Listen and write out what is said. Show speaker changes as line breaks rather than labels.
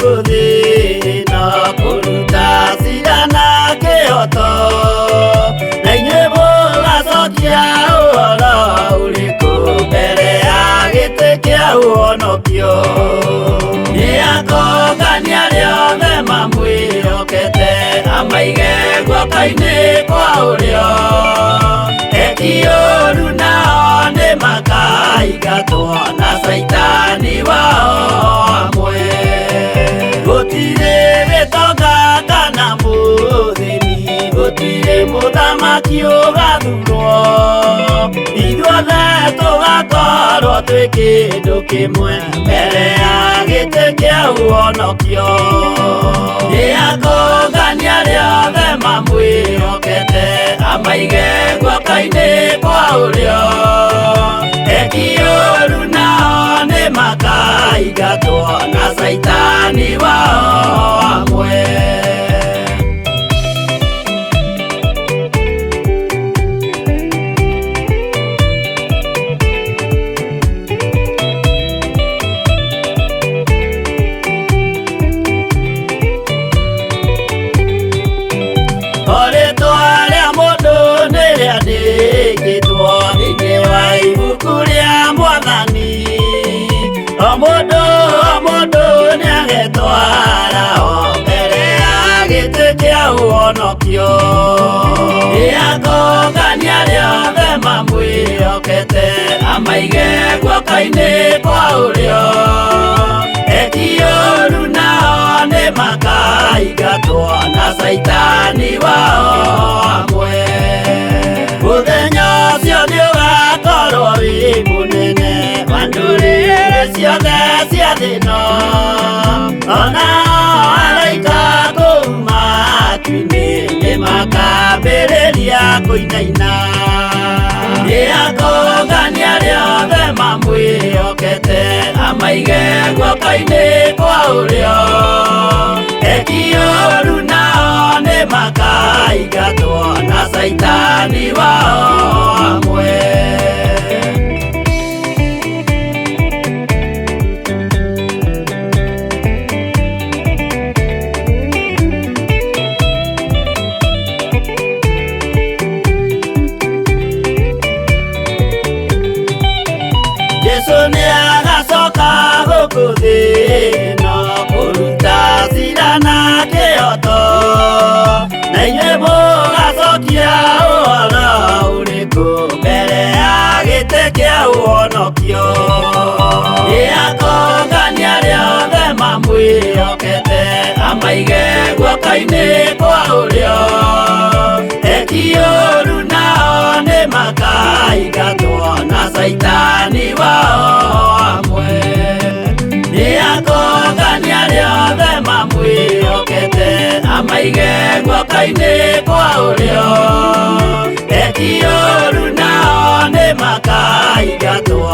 Kuthina kuruta sidana kioto na inyuĩ mũgacokia ũhoro ũrĩkũ mbere ya gĩtĩ kĩa ũhonokio. Nĩakongania rĩothe mamwĩhokete amaige guoko-inĩ kwa ũrĩo. Eki ũũru nao nĩmakaingatwo na Saitani wao hamwe. Gũtirĩ gĩtonga kana mũthĩni, gũtirĩ mũthamaki ũgathurwo, ithuothe tũgakorwo twĩ kĩndũ kĩmwe mbere ya gĩtĩ kĩa ũhonokio. Nĩakongania rĩothe mamwĩhokete amaige guoko-inĩ kwa ũrĩo. Eki ũũru nao nĩmakaingatwo na Saitani wao hamwe. Rĩĩtwa rĩa mũndũ nĩrĩandĩkĩtwo thĩinĩ wa ibuku rĩa Mwathani. O mũndũ nĩagetwara o mbere ya gĩtĩ kĩa ũhonokio. Nĩakongania rĩothe mamwĩhokete amaige guoko-inĩ kwa ũrĩo. Eki ũũru nao nĩmakaingatwo na Saitani wao hamwe. Mũthenya ũcio nĩũgakorwo wĩ mũnene wa ndũrĩrĩ ciothe cia thĩ ĩno, onao araika kũu matu-inĩ nĩmakambĩrĩria kũinaina. Nĩakongania rĩothe mamwĩhokete amaige guoko-inĩ kwa ũrĩo. Eki ũũru nao nĩmakaingatwo na Saitani wao hamwe. Jesũ nĩagacoka gũkũ thĩ ĩno kũruta cira na kĩhooto, na inyuĩ mũgacokia ũhoro ũrĩkũ mbere ya gĩtĩ kĩa ũhonokio. Nĩakongania rĩothe mamwĩhokete amaige guoko-inĩ kwa ũrĩo. Eki ũũru nao nĩmakaingatwo na Saitani wao hamwe. Nĩakongania rĩothe mamwĩhokete amaige guoko-inĩ kwa ũrĩo. Eki ũũru nao nĩmakaingatwo